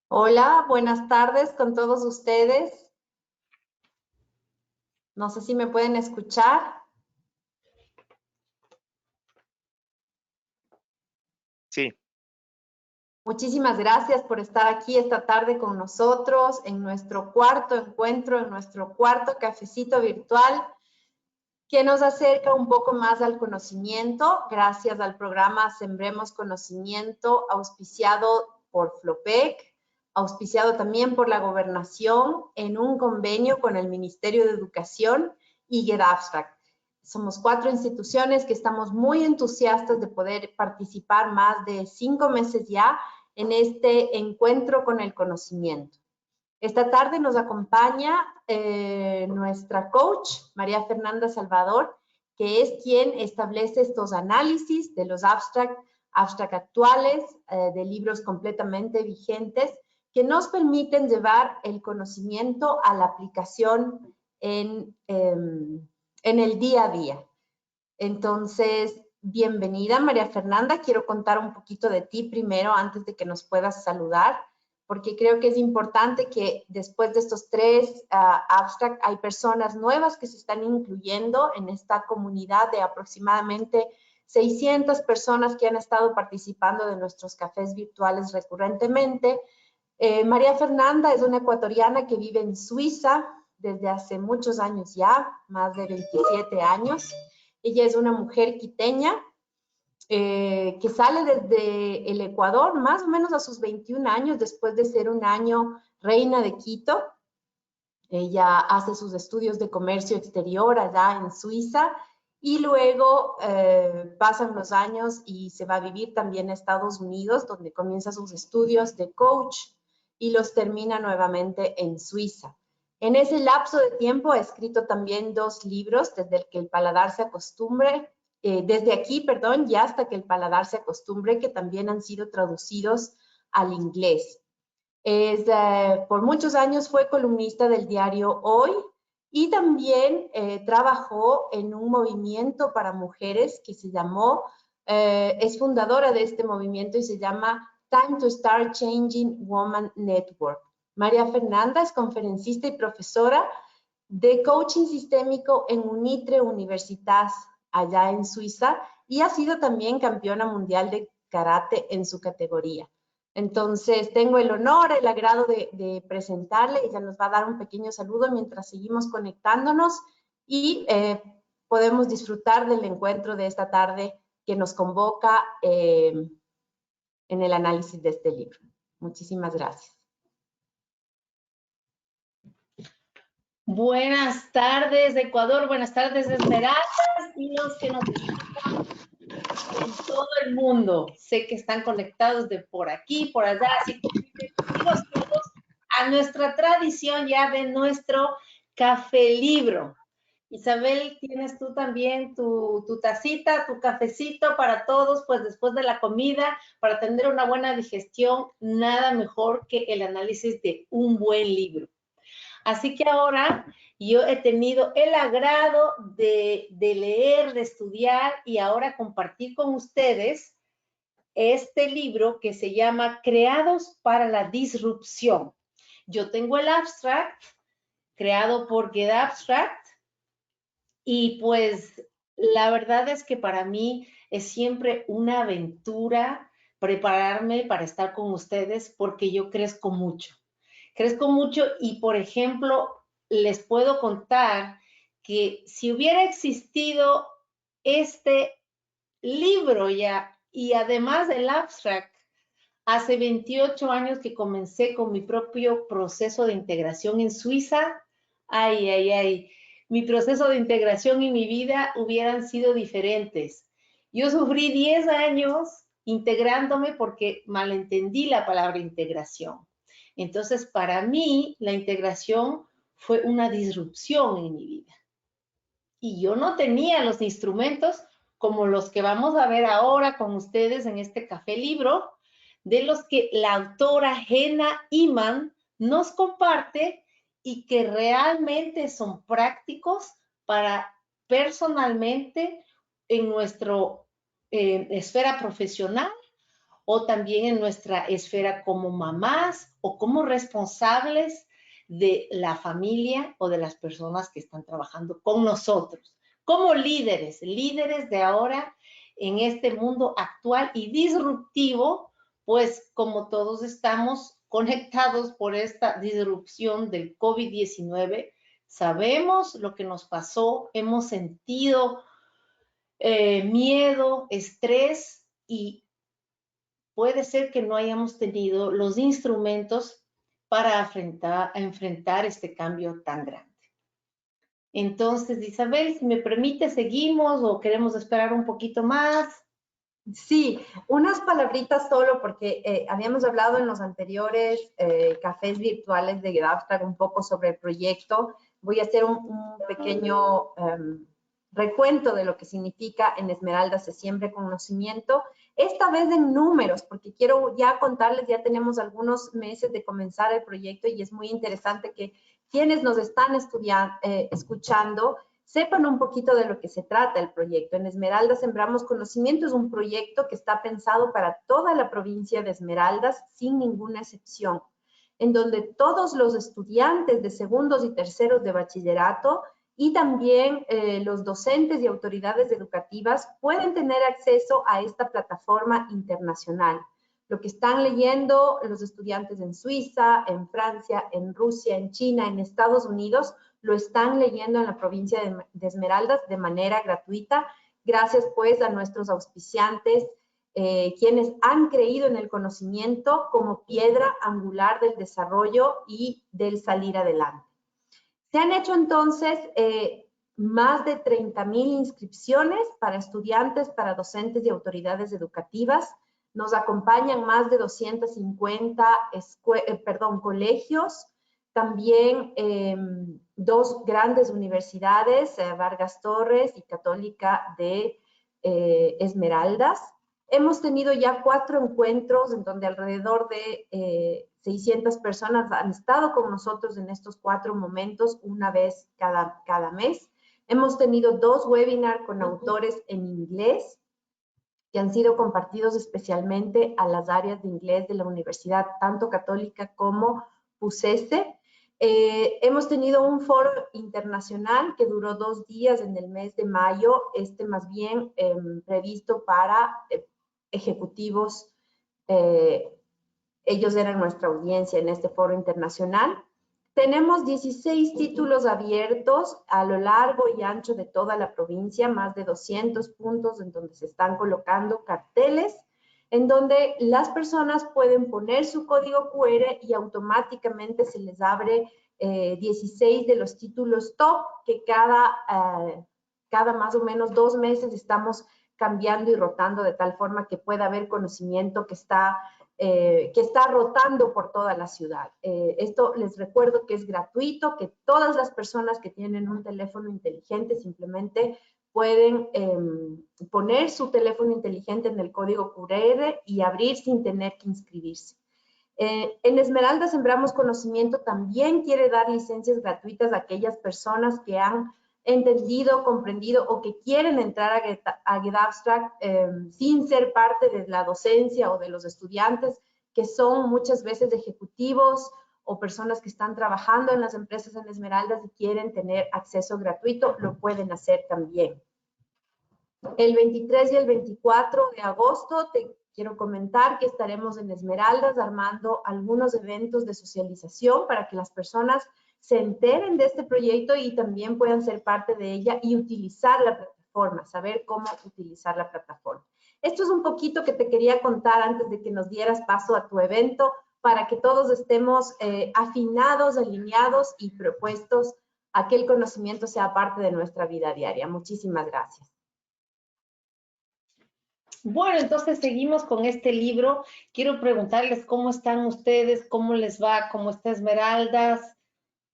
Hola, buenas tardes con todos ustedes. No sé si me pueden escuchar. Sí. Muchísimas gracias por estar aquí esta tarde con nosotros en nuestro cuarto encuentro, en nuestro cuarto cafecito virtual, que nos acerca un poco más al conocimiento, gracias al programa Sembremos Conocimiento, auspiciado por FLOPEC, auspiciado también por la Gobernación en un convenio con el Ministerio de Educación y Get Abstract. Somos 4 instituciones que estamos muy entusiastas de poder participar más de 5 meses ya en este encuentro con el conocimiento. Esta tarde nos acompaña nuestra coach, María Fernanda Salvador, que es quien establece estos análisis de los abstract actuales, de libros completamente vigentes, que nos permiten llevar el conocimiento a la aplicación en el día a día. Entonces, bienvenida María Fernanda. Quiero contar un poquito de ti primero antes de que nos puedas saludar, porque creo que es importante que después de estos 3 abstract hay personas nuevas que se están incluyendo en esta comunidad de aproximadamente 600 personas que han estado participando de nuestros cafés virtuales recurrentemente. María Fernanda es una ecuatoriana que vive en Suiza desde hace muchos años ya, más de 27 años. Ella es una mujer quiteña que sale desde el Ecuador más o menos a sus 21 años, después de ser un año reina de Quito. Ella hace sus estudios de comercio exterior allá en Suiza y luego pasan los años y se va a vivir también a Estados Unidos, donde comienza sus estudios de coach y los termina nuevamente en Suiza. En ese lapso de tiempo ha escrito también 2 libros, desde el que el paladar se acostumbre, desde aquí, perdón, ya hasta que el paladar se acostumbre, que también han sido traducidos al inglés. Por muchos años fue columnista del diario Hoy y también trabajó en un movimiento para mujeres que se llamó, es fundadora de este movimiento y se llama Time to Start Changing Woman Network. María Fernanda es conferencista y profesora de coaching sistémico en Unitre Universitas, allá en Suiza, y ha sido también campeona mundial de karate en su categoría. Entonces, tengo el honor, el agrado de presentarle. Ella nos va a dar un pequeño saludo mientras seguimos conectándonos y podemos disfrutar del encuentro de esta tarde que nos convoca en el análisis de este libro. Muchísimas gracias. Buenas tardes, Ecuador. Buenas tardes, Esmeraldas, y los que nos escuchan en todo el mundo. Sé que están conectados de por aquí, por allá, así que bienvenidos todos a nuestra tradición ya de nuestro café libro. Isabel, tienes tú también tu tacita, tu cafecito para todos, pues después de la comida, para tener una buena digestión, nada mejor que el análisis de un buen libro. Así que ahora yo he tenido el agrado de leer, de estudiar y ahora compartir con ustedes este libro que se llama Creados para la Disrupción. Yo tengo el abstract creado por Get Abstract y pues la verdad es que para mí es siempre una aventura prepararme para estar con ustedes porque yo crezco mucho. Crezco mucho y, por ejemplo, les puedo contar que si hubiera existido este libro ya y además del abstract, hace 28 años que comencé con mi propio proceso de integración en Suiza, ay, ay, ay, mi proceso de integración y mi vida hubieran sido diferentes. Yo sufrí 10 años integrándome porque malentendí la palabra integración. Entonces, para mí, la integración fue una disrupción en mi vida. Y yo no tenía los instrumentos como los que vamos a ver ahora con ustedes en este café libro, de los que la autora Hena Iman nos comparte y que realmente son prácticos para personalmente en nuestra esfera profesional o también en nuestra esfera como mamás o como responsables de la familia o de las personas que están trabajando con nosotros, como líderes, líderes de ahora en este mundo actual y disruptivo, pues como todos estamos conectados por esta disrupción del COVID-19, sabemos lo que nos pasó, hemos sentido miedo, estrés y puede ser que no hayamos tenido los instrumentos para enfrentar este cambio tan grande. Entonces, Isabel, si me permite, ¿seguimos o queremos esperar un poquito más? Sí, unas palabritas solo porque habíamos hablado en los anteriores cafés virtuales de GetAbstract un poco sobre el proyecto. Voy a hacer un pequeño recuento de lo que significa En Esmeralda se siembra conocimiento, esta vez en números, porque quiero ya contarles, ya tenemos algunos meses de comenzar el proyecto y es muy interesante que quienes nos están escuchando sepan un poquito de lo que se trata el proyecto. En Esmeraldas Sembramos Conocimiento es un proyecto que está pensado para toda la provincia de Esmeraldas, sin ninguna excepción, en donde todos los estudiantes de segundos y terceros de bachillerato y también los docentes y autoridades educativas pueden tener acceso a esta plataforma internacional. Lo que están leyendo los estudiantes en Suiza, en Francia, en Rusia, en China, en Estados Unidos, lo están leyendo en la provincia de Esmeraldas de manera gratuita, gracias pues a nuestros auspiciantes, quienes han creído en el conocimiento como piedra angular del desarrollo y del salir adelante. Se han hecho entonces más de 30,000 inscripciones para estudiantes, para docentes y autoridades educativas. Nos acompañan más de 250 colegios, también 2 grandes universidades, Vargas Torres y Católica de Esmeraldas. Hemos tenido ya 4 encuentros en donde alrededor de 600 personas han estado con nosotros en estos 4 momentos, una vez cada mes. Hemos tenido 2 webinars con autores en inglés que han sido compartidos especialmente a las áreas de inglés de la universidad, tanto católica como PUCESE. Hemos tenido un foro internacional que duró 2 días en el mes de mayo, más bien previsto para ejecutivos. Ellos eran nuestra audiencia en este foro internacional. Tenemos 16 títulos abiertos a lo largo y ancho de toda la provincia, más de 200 puntos en donde se están colocando carteles, en donde las personas pueden poner su código QR y automáticamente se les abre 16 de los títulos top que cada más o menos 2 meses estamos cambiando y rotando de tal forma que pueda haber conocimiento que está rotando por toda la ciudad. Esto les recuerdo que es gratuito, que todas las personas que tienen un teléfono inteligente simplemente pueden poner su teléfono inteligente en el código QR y abrir sin tener que inscribirse. En Esmeralda Sembramos Conocimiento también quiere dar licencias gratuitas a aquellas personas que han entendido, comprendido o que quieren entrar a GetAbstract sin ser parte de la docencia o de los estudiantes, que son muchas veces ejecutivos o personas que están trabajando en las empresas en Esmeraldas y quieren tener acceso gratuito, lo pueden hacer también. El 23 y el 24 de agosto te quiero comentar que estaremos en Esmeraldas armando algunos eventos de socialización para que las personas se enteren de este proyecto y también puedan ser parte de ella y utilizar la plataforma, saber cómo utilizar la plataforma. Esto es un poquito que te quería contar antes de que nos dieras paso a tu evento para que todos estemos afinados, alineados y propuestos a que el conocimiento sea parte de nuestra vida diaria. Muchísimas gracias. Bueno, entonces seguimos con este libro. Quiero preguntarles cómo están ustedes, cómo les va, cómo está Esmeraldas,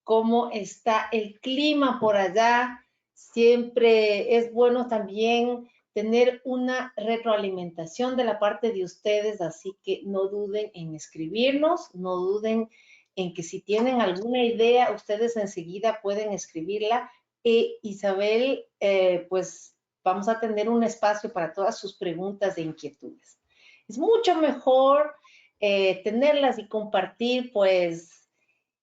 cómo está el clima por allá. Siempre es bueno también tener una retroalimentación de la parte de ustedes, así que no duden en escribirnos, no duden en que si tienen alguna idea, ustedes enseguida pueden escribirla. Isabel, pues vamos a tener un espacio para todas sus preguntas e inquietudes. es mucho mejor tenerlas y compartir, pues,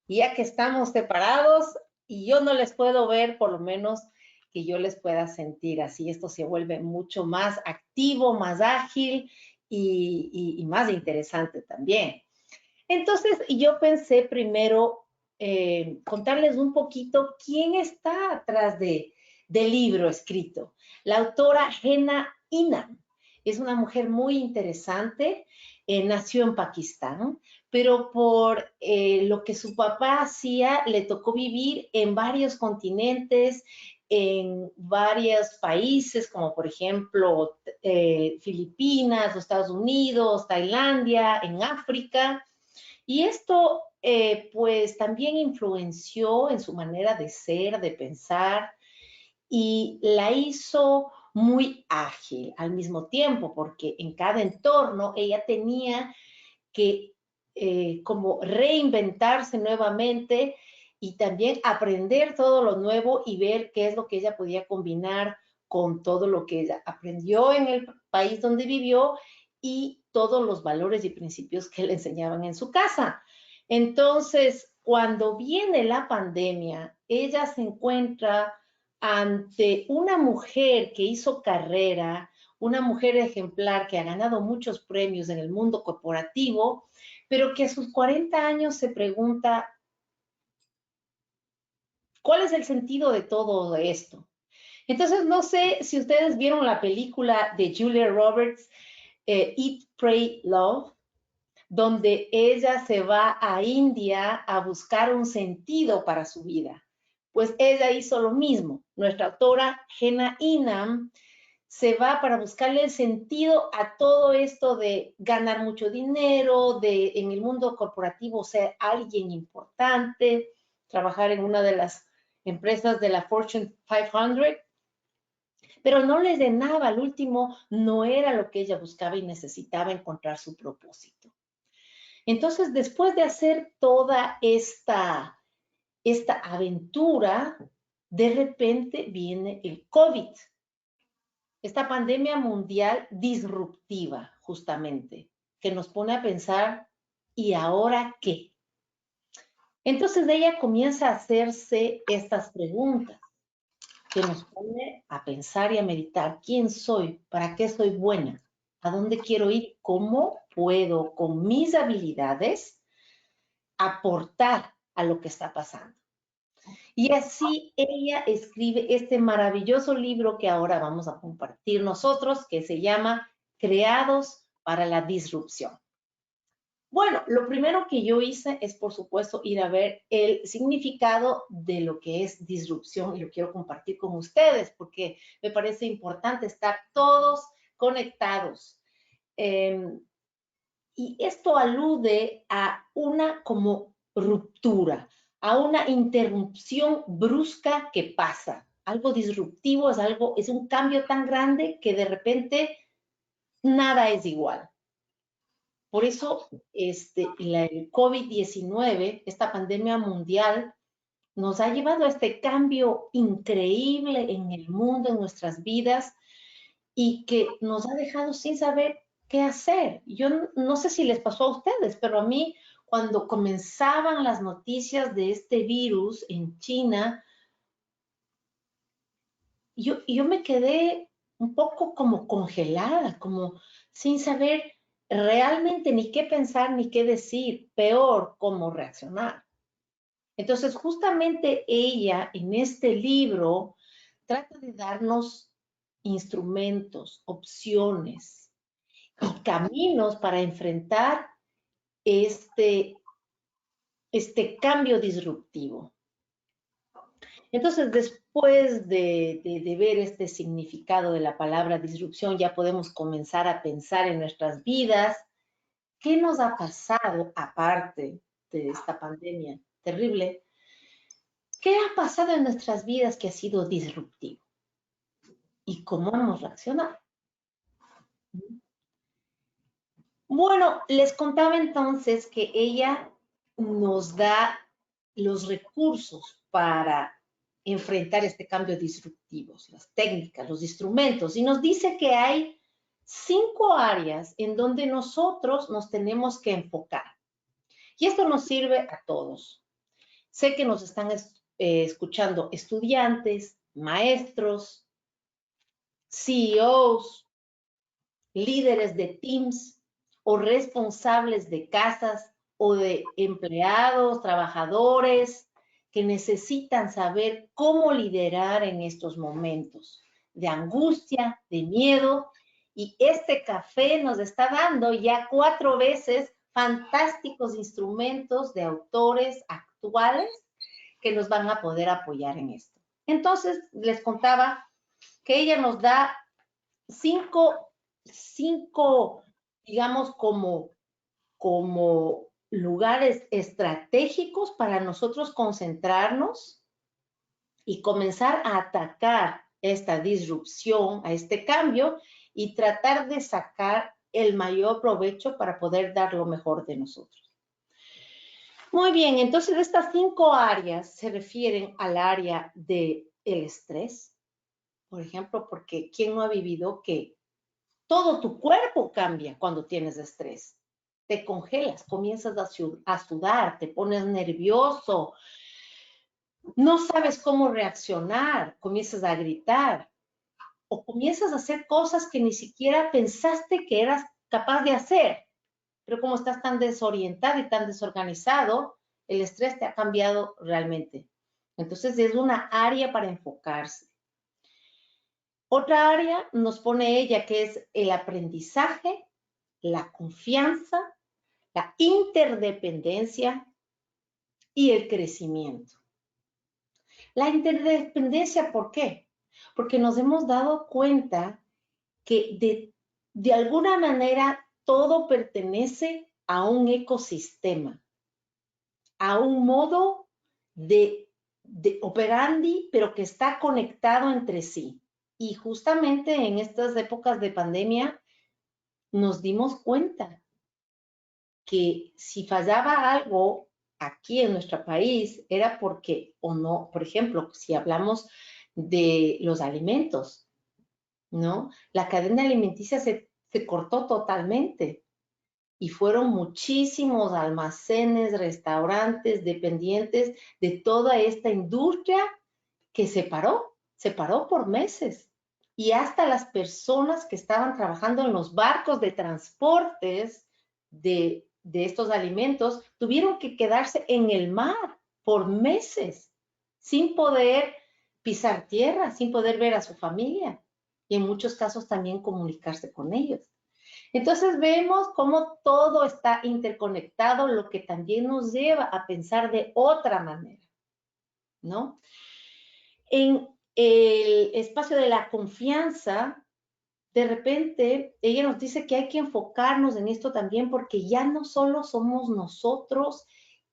ya que estamos separados y yo no les puedo ver, por lo menos que yo les pueda sentir. Así esto se vuelve mucho más activo, más ágil y más interesante también. Entonces, yo pensé primero contarles un poquito quién está atrás del libro escrito. La autora Hena Inam es una mujer muy interesante, nació en Pakistán, pero por lo que su papá hacía, le tocó vivir en varios continentes, en varios países, como por ejemplo Filipinas, los Estados Unidos, Tailandia, en África. Y esto, pues, también influenció en su manera de ser, de pensar, y la hizo muy ágil al mismo tiempo, porque en cada entorno ella tenía que como reinventarse nuevamente y también aprender todo lo nuevo y ver qué es lo que ella podía combinar con todo lo que ella aprendió en el país donde vivió y todos los valores y principios que le enseñaban en su casa. Entonces, cuando viene la pandemia, ella se encuentra ante una mujer que hizo carrera, una mujer ejemplar que ha ganado muchos premios en el mundo corporativo, pero que a sus 40 años se pregunta, ¿cuál es el sentido de todo esto? Entonces, no sé si ustedes vieron la película de Julia Roberts, Eat, Pray, Love, donde ella se va a India a buscar un sentido para su vida. Pues ella hizo lo mismo. Nuestra autora, Hena Inam, se va para buscarle el sentido a todo esto de ganar mucho dinero, de en el mundo corporativo ser alguien importante, trabajar en una de las empresas de la Fortune 500, pero no le llenaba, al último no era lo que ella buscaba y necesitaba encontrar su propósito. Entonces, después de hacer toda esta aventura, de repente viene el COVID. Esta pandemia mundial disruptiva, justamente, que nos pone a pensar, ¿y ahora qué? Entonces ella comienza a hacerse estas preguntas, que nos pone a pensar y a meditar, ¿quién soy? ¿Para qué soy buena? ¿A dónde quiero ir? ¿Cómo puedo, con mis habilidades, aportar a lo que está pasando? Y así ella escribe este maravilloso libro que ahora vamos a compartir nosotros, que se llama Creados para la Disrupción. Bueno, lo primero que yo hice es, por supuesto, ir a ver el significado de lo que es disrupción y lo quiero compartir con ustedes porque me parece importante estar todos conectados. Y esto alude a una como ruptura, a una interrupción brusca que pasa. Algo disruptivo es un cambio tan grande que de repente nada es igual. Por eso el COVID-19, esta pandemia mundial, nos ha llevado a este cambio increíble en el mundo, en nuestras vidas, y que nos ha dejado sin saber qué hacer. Yo no sé si les pasó a ustedes, pero a mí, cuando comenzaban las noticias de este virus en China, yo me quedé un poco como congelada, como sin saber realmente ni qué pensar ni qué decir, peor, cómo reaccionar. Entonces, justamente ella en este libro trata de darnos instrumentos, opciones y caminos para enfrentar este cambio disruptivo. Entonces, después de ver este significado de la palabra disrupción, ya podemos comenzar a pensar en nuestras vidas. ¿Qué nos ha pasado aparte de esta pandemia terrible? ¿Qué ha pasado en nuestras vidas que ha sido disruptivo? ¿Y cómo hemos reaccionado? Bueno, les contaba entonces que ella nos da los recursos para enfrentar este cambio disruptivo, las técnicas, los instrumentos, y nos dice que hay 5 áreas en donde nosotros nos tenemos que enfocar. Y esto nos sirve a todos. Sé que nos están escuchando estudiantes, maestros, CEOs, líderes de teams o responsables de casas o de empleados, trabajadores que necesitan saber cómo liderar en estos momentos de angustia, de miedo. Y este café nos está dando ya 4 veces fantásticos instrumentos de autores actuales que nos van a poder apoyar en esto. Entonces, les contaba que ella nos da cinco digamos, como lugares estratégicos para nosotros concentrarnos y comenzar a atacar esta disrupción, a este cambio y tratar de sacar el mayor provecho para poder dar lo mejor de nosotros. Muy bien, entonces estas 5 áreas se refieren al área del estrés, por ejemplo, porque ¿quién no ha vivido que todo tu cuerpo cambia cuando tienes estrés? Te congelas, comienzas a sudar, te pones nervioso, no sabes cómo reaccionar, comienzas a gritar o comienzas a hacer cosas que ni siquiera pensaste que eras capaz de hacer. Pero como estás tan desorientado y tan desorganizado, el estrés te ha cambiado realmente. Entonces es una área para enfocarse. Otra área nos pone ella que es el aprendizaje, la confianza, la interdependencia y el crecimiento. La interdependencia, ¿por qué? Porque nos hemos dado cuenta que de alguna manera todo pertenece a un ecosistema, a un modo de operandi, pero que está conectado entre sí. Y justamente en estas épocas de pandemia nos dimos cuenta que si fallaba algo aquí en nuestro país era porque, o no, por ejemplo, si hablamos de los alimentos, ¿no? La cadena alimenticia se cortó totalmente y fueron muchísimos almacenes, restaurantes, dependientes de toda esta industria que se paró por meses. Y hasta las personas que estaban trabajando en los barcos de transportes de estos alimentos tuvieron que quedarse en el mar por meses sin poder pisar tierra, sin poder ver a su familia y en muchos casos también comunicarse con ellos. Entonces vemos cómo todo está interconectado, lo que también nos lleva a pensar de otra manera, ¿no? En el espacio de la confianza, de repente, ella nos dice que hay que enfocarnos en esto también porque ya no solo somos nosotros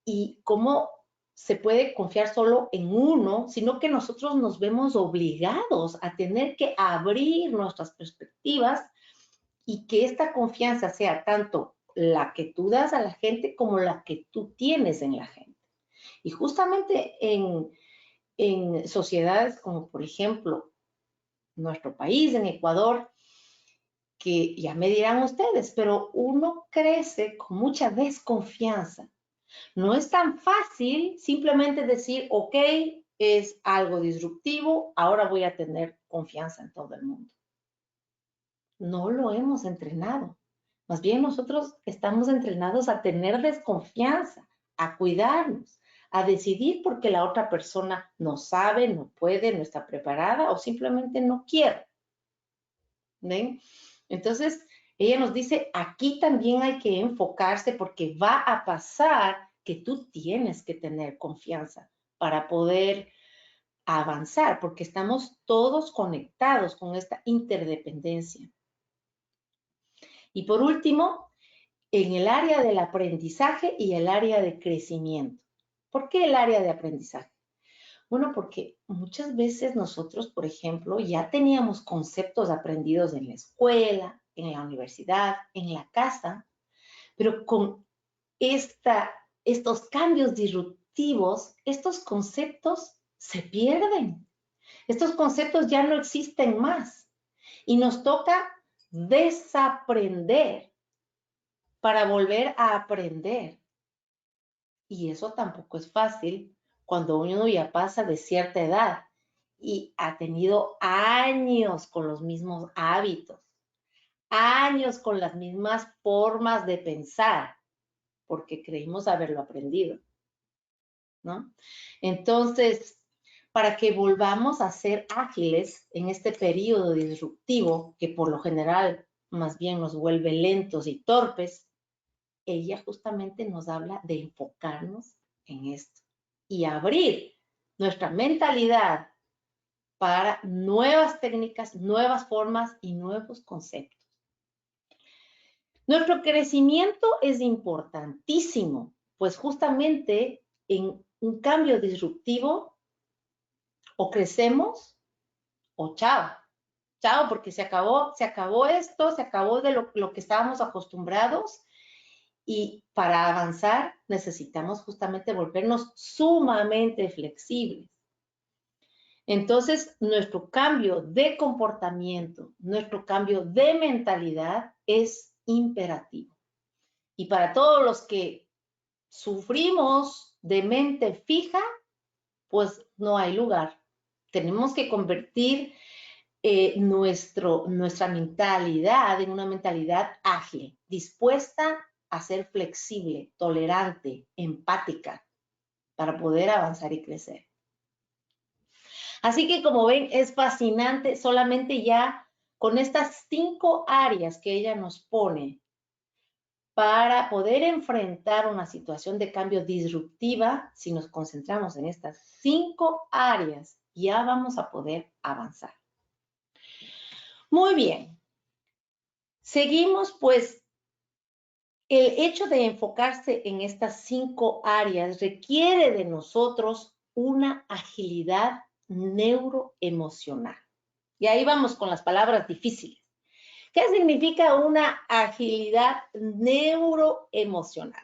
y cómo se puede confiar solo en uno, sino que nosotros nos vemos obligados a tener que abrir nuestras perspectivas y que esta confianza sea tanto la que tú das a la gente como la que tú tienes en la gente. Y justamente en sociedades como, por ejemplo, nuestro país, en Ecuador, que ya me dirán ustedes, pero uno crece con mucha desconfianza. No es tan fácil simplemente decir, ok, es algo disruptivo, ahora voy a tener confianza en todo el mundo. No lo hemos entrenado. Más bien nosotros estamos entrenados a tener desconfianza, a cuidarnos, a decidir porque la otra persona no sabe, no puede, no está preparada o simplemente no quiere. ¿Ven? Entonces, ella nos dice, aquí también hay que enfocarse porque va a pasar que tú tienes que tener confianza para poder avanzar, porque estamos todos conectados con esta interdependencia. Y por último, en el área del aprendizaje y el área de crecimiento. ¿Por qué el área de aprendizaje? Bueno, porque muchas veces nosotros, por ejemplo, ya teníamos conceptos aprendidos en la escuela, en la universidad, en la casa, pero con estos cambios disruptivos, estos conceptos se pierden. Estos conceptos ya no existen más y nos toca desaprender para volver a aprender. Y eso tampoco es fácil cuando uno ya pasa de cierta edad y ha tenido años con los mismos hábitos, años con las mismas formas de pensar, porque creímos haberlo aprendido, ¿no? Entonces, para que volvamos a ser ágiles en este periodo disruptivo, que por lo general más bien nos vuelve lentos y torpes, ella justamente nos habla de enfocarnos en esto y abrir nuestra mentalidad para nuevas técnicas, nuevas formas y nuevos conceptos. Nuestro crecimiento es importantísimo, pues justamente en un cambio disruptivo o crecemos o chao. Chao, porque se acabó esto, se acabó de lo que estábamos acostumbrados. Y para avanzar necesitamos justamente volvernos sumamente flexibles. Entonces, nuestro cambio de comportamiento, nuestro cambio de mentalidad es imperativo. Y para todos los que sufrimos de mente fija, pues no hay lugar. Tenemos que convertir nuestra mentalidad en una mentalidad ágil, dispuesta a ser flexible, tolerante, empática, para poder avanzar y crecer. Así que como ven, es fascinante solamente ya con estas 5 áreas que ella nos pone para poder enfrentar una situación de cambio disruptiva. Si nos concentramos en estas 5 áreas, ya vamos a poder avanzar. Muy bien. Seguimos, pues, el hecho de enfocarse en estas 5 áreas requiere de nosotros una agilidad neuroemocional. Y ahí vamos con las palabras difíciles. ¿Qué significa una agilidad neuroemocional?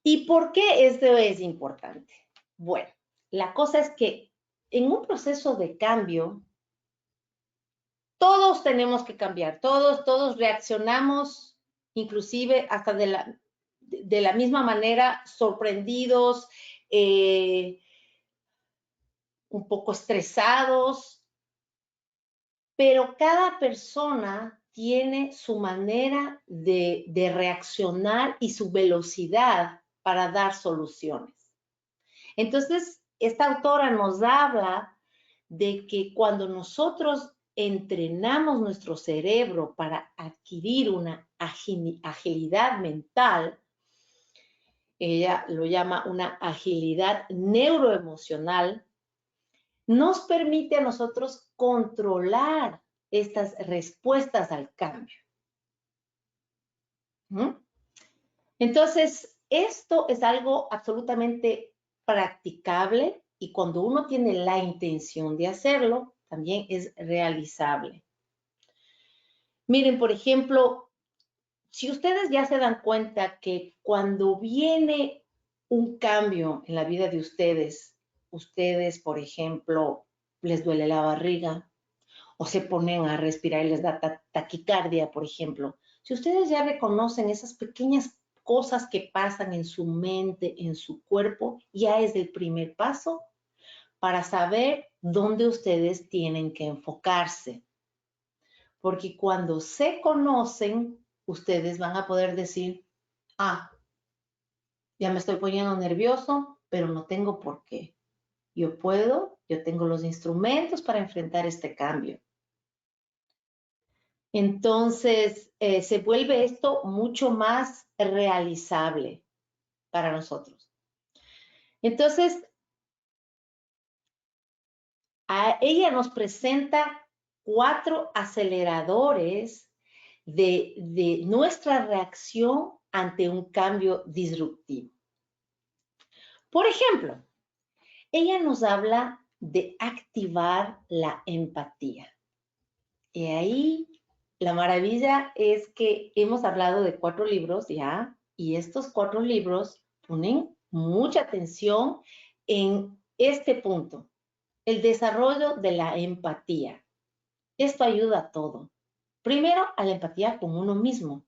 ¿Y por qué esto es importante? Bueno, la cosa es que en un proceso de cambio, todos tenemos que cambiar, todos reaccionamos, inclusive hasta de la misma manera, sorprendidos, un poco estresados, pero cada persona tiene su manera de reaccionar y su velocidad para dar soluciones. Entonces, esta autora nos habla de que cuando nosotros entrenamos nuestro cerebro para adquirir una agilidad mental, ella lo llama una agilidad neuroemocional, nos permite a nosotros controlar estas respuestas al cambio. Entonces, esto es algo absolutamente practicable y cuando uno tiene la intención de hacerlo, también es realizable. Miren, por ejemplo, si ustedes ya se dan cuenta que cuando viene un cambio en la vida de ustedes, por ejemplo, les duele la barriga o se ponen a respirar y les da taquicardia, por ejemplo, si ustedes ya reconocen esas pequeñas cosas que pasan en su mente, en su cuerpo, ya es el primer paso para saber dónde ustedes tienen que enfocarse. Porque cuando se conocen, ustedes van a poder decir, ah, ya me estoy poniendo nervioso, pero no tengo por qué. Yo tengo los instrumentos para enfrentar este cambio. Entonces, se vuelve esto mucho más realizable para nosotros. Entonces, ella nos presenta 4 aceleradores de nuestra reacción ante un cambio disruptivo. Por ejemplo, ella nos habla de activar la empatía. Y ahí la maravilla es que hemos hablado de 4 libros ya, y estos 4 libros ponen mucha atención en este punto, el desarrollo de la empatía. Esto ayuda a todo. Primero, a la empatía con uno mismo,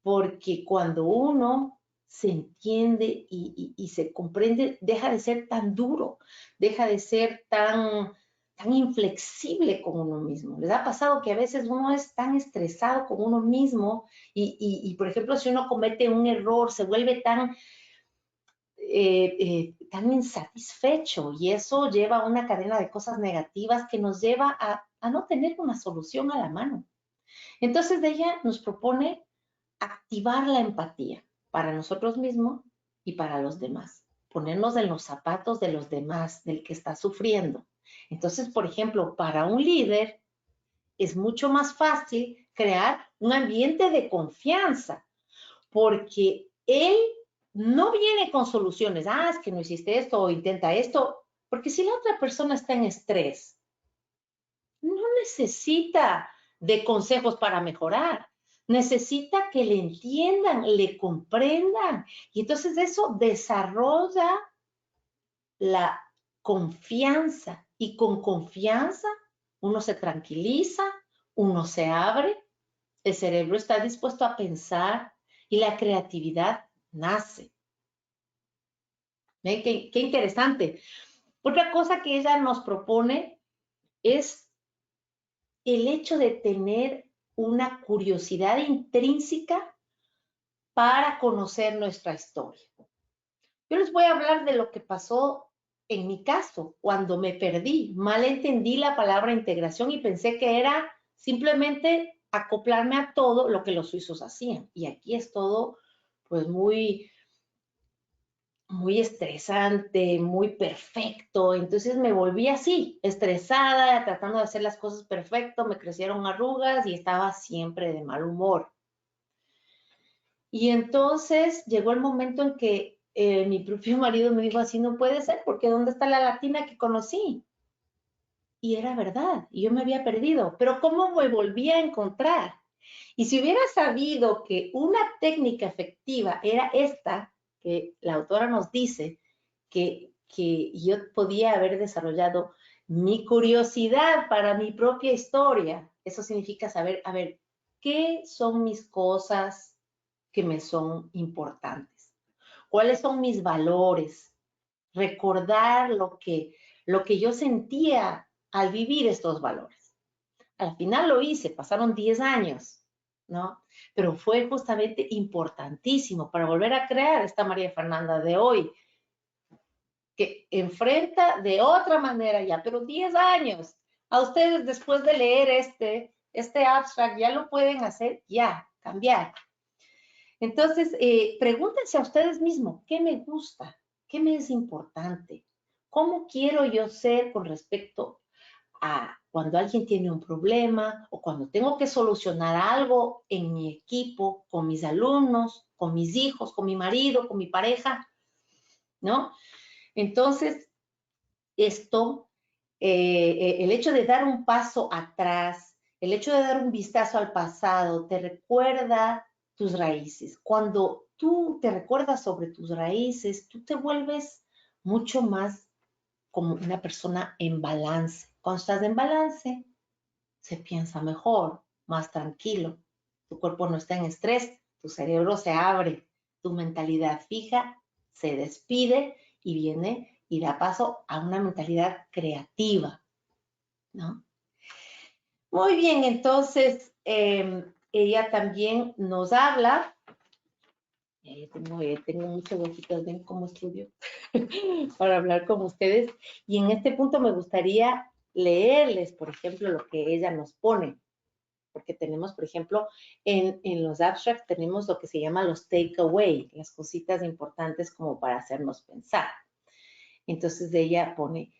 porque cuando uno se entiende y se comprende, deja de ser tan duro, deja de ser tan inflexible con uno mismo. ¿Les ha pasado que a veces uno es tan estresado con uno mismo y por ejemplo, si uno comete un error, se vuelve tan insatisfecho y eso lleva a una cadena de cosas negativas que nos lleva a no tener una solución a la mano? Entonces, ella nos propone activar la empatía para nosotros mismos y para los demás. Ponernos en los zapatos de los demás, del que está sufriendo. Entonces, por ejemplo, para un líder es mucho más fácil crear un ambiente de confianza, porque él no viene con soluciones. Ah, es que no hiciste esto o intenta esto, porque si la otra persona está en estrés, no necesita de consejos para mejorar. Necesita que le entiendan, le comprendan. Y entonces eso desarrolla la confianza. Y con confianza uno se tranquiliza, uno se abre, el cerebro está dispuesto a pensar y la creatividad nace. ¿Ven? Qué interesante. Otra cosa que ella nos propone es el hecho de tener una curiosidad intrínseca para conocer nuestra historia. Yo les voy a hablar de lo que pasó en mi caso, cuando me perdí. Mal entendí la palabra integración y pensé que era simplemente acoplarme a todo lo que los suizos hacían. Y aquí es todo, pues, muy estresante, muy perfecto. Entonces me volví así, estresada, tratando de hacer las cosas perfecto, me crecieron arrugas y estaba siempre de mal humor. Y entonces llegó el momento en que mi propio marido me dijo, así no puede ser, porque ¿dónde está la latina que conocí? Y era verdad, y yo me había perdido, pero ¿cómo me volví a encontrar? Y si hubiera sabido que una técnica efectiva era esta, que la autora nos dice, que yo podía haber desarrollado mi curiosidad para mi propia historia. Eso significa saber, a ver, ¿qué son mis cosas que me son importantes? ¿Cuáles son mis valores? Recordar lo que yo sentía al vivir estos valores. Al final lo hice, pasaron 10 años, ¿no? Pero fue justamente importantísimo para volver a crear esta María Fernanda de hoy, que enfrenta de otra manera ya, pero 10 años. A ustedes después de leer este abstract ya lo pueden hacer ya, cambiar. Entonces, pregúntense a ustedes mismos, ¿qué me gusta? ¿Qué me es importante? ¿Cómo quiero yo ser con respecto a cuando alguien tiene un problema o cuando tengo que solucionar algo en mi equipo, con mis alumnos, con mis hijos, con mi marido, con mi pareja, ¿no? Entonces, esto, el hecho de dar un paso atrás, el hecho de dar un vistazo al pasado, te recuerda tus raíces. Cuando tú te recuerdas sobre tus raíces, tú te vuelves mucho más como una persona en balance. Cuando estás en balance, se piensa mejor, más tranquilo. Tu cuerpo no está en estrés, tu cerebro se abre, tu mentalidad fija se despide y viene y da paso a una mentalidad creativa, ¿no? Muy bien, entonces ella también nos habla. Tengo muchas hojitas, ven cómo estudio para hablar con ustedes. Y en este punto me gustaría leerles, por ejemplo, lo que ella nos pone. Porque tenemos, por ejemplo, en los abstracts tenemos lo que se llama los takeaway, las cositas importantes como para hacernos pensar. Entonces ella pone,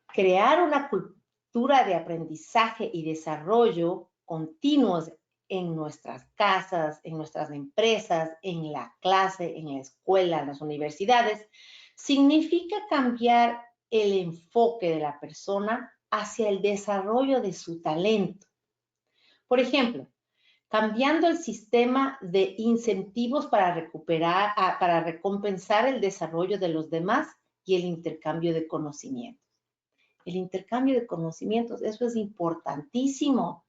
crear una cultura de aprendizaje y desarrollo continuos en nuestras casas, en nuestras empresas, en la clase, en la escuela, en las universidades, significa cambiar el enfoque de la persona hacia el desarrollo de su talento. Por ejemplo, cambiando el sistema de incentivos para recompensar el desarrollo de los demás y el intercambio de conocimientos. el intercambio de conocimientos, eso es importantísimo.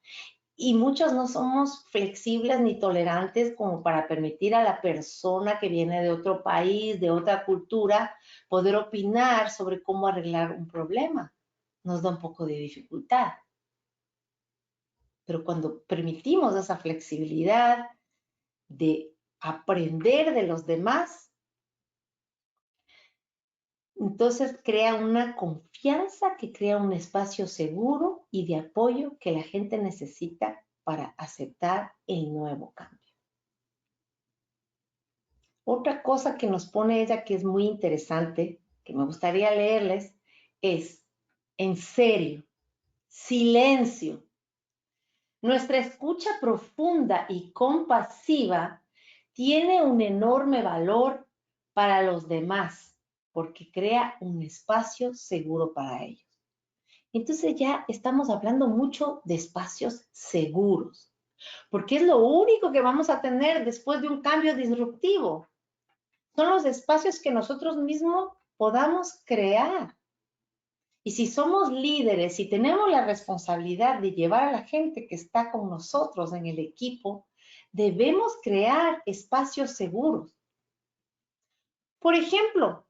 Y muchos no somos flexibles ni tolerantes como para permitir a la persona que viene de otro país, de otra cultura, poder opinar sobre cómo arreglar un problema. Nos da un poco de dificultad. Pero cuando permitimos esa flexibilidad de aprender de los demás, entonces crea una confianza que crea un espacio seguro y de apoyo que la gente necesita para aceptar el nuevo cambio. Otra cosa que nos pone ella que es muy interesante, que me gustaría leerles, es, en serio, silencio. Nuestra escucha profunda y compasiva tiene un enorme valor para los demás porque crea un espacio seguro para ellos. Entonces ya estamos hablando mucho de espacios seguros, porque es lo único que vamos a tener después de un cambio disruptivo. Son los espacios que nosotros mismos podamos crear. Y si somos líderes y tenemos la responsabilidad de llevar a la gente que está con nosotros en el equipo, debemos crear espacios seguros. Por ejemplo,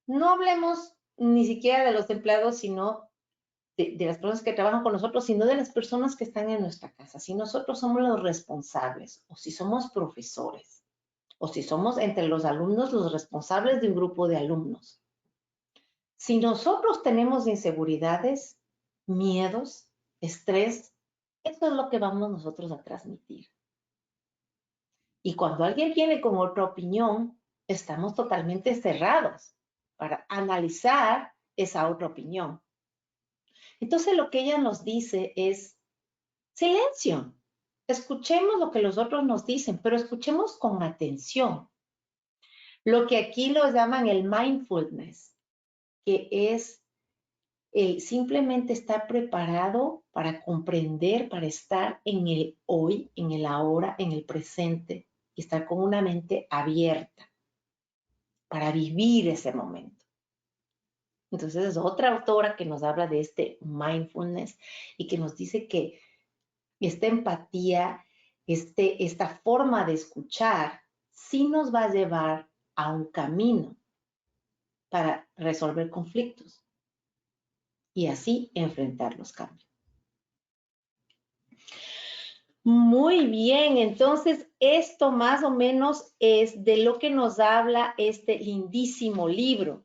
no hablemos ni siquiera de los empleados, sino de las personas que trabajan con nosotros, sino de las personas que están en nuestra casa. Si nosotros somos los responsables, o si somos profesores, o si somos entre los alumnos los responsables de un grupo de alumnos. Si nosotros tenemos inseguridades, miedos, estrés, eso es lo que vamos nosotros a transmitir. Y cuando alguien viene con otra opinión, estamos totalmente cerrados para analizar esa otra opinión. Entonces lo que ella nos dice es silencio. Escuchemos lo que los otros nos dicen, pero escuchemos con atención. Lo que aquí lo llaman el mindfulness, que es simplemente estar preparado para comprender, para estar en el hoy, en el ahora, en el presente, y estar con una mente abierta para vivir ese momento. Entonces es otra autora que nos habla de este mindfulness y que nos dice que esta empatía, esta forma de escuchar, sí nos va a llevar a un camino para resolver conflictos y así enfrentar los cambios. Muy bien, entonces esto más o menos es de lo que nos habla este lindísimo libro.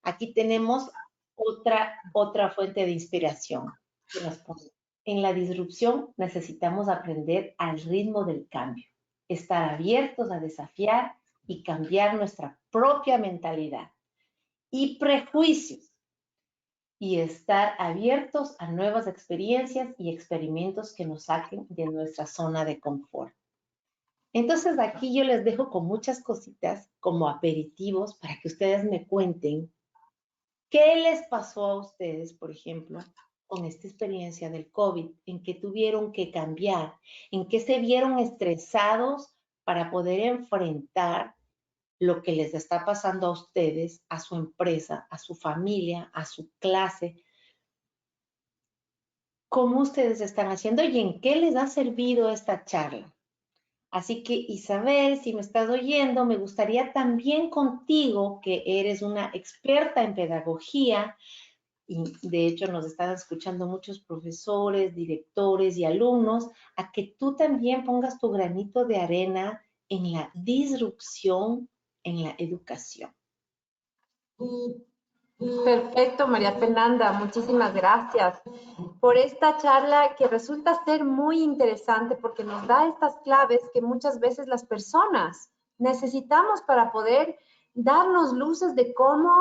Aquí tenemos otra fuente de inspiración que nos pone. En la disrupción necesitamos aprender al ritmo del cambio, estar abiertos a desafiar y cambiar nuestra propia mentalidad y prejuicios y estar abiertos a nuevas experiencias y experimentos que nos saquen de nuestra zona de confort. Entonces aquí yo les dejo con muchas cositas como aperitivos para que ustedes me cuenten qué les pasó a ustedes, por ejemplo, con esta experiencia del COVID, en que tuvieron que cambiar, en que se vieron estresados para poder enfrentar lo que les está pasando a ustedes, a su empresa, a su familia, a su clase. ¿Cómo ustedes están haciendo y en qué les ha servido esta charla? Así que Isabel, si me estás oyendo, me gustaría también contigo, que eres una experta en pedagogía, y de hecho nos están escuchando muchos profesores, directores y alumnos, a que tú también pongas tu granito de arena en la disrupción en la educación. Perfecto, María Fernanda, muchísimas gracias por esta charla que resulta ser muy interesante porque nos da estas claves que muchas veces las personas necesitamos para poder darnos luces de cómo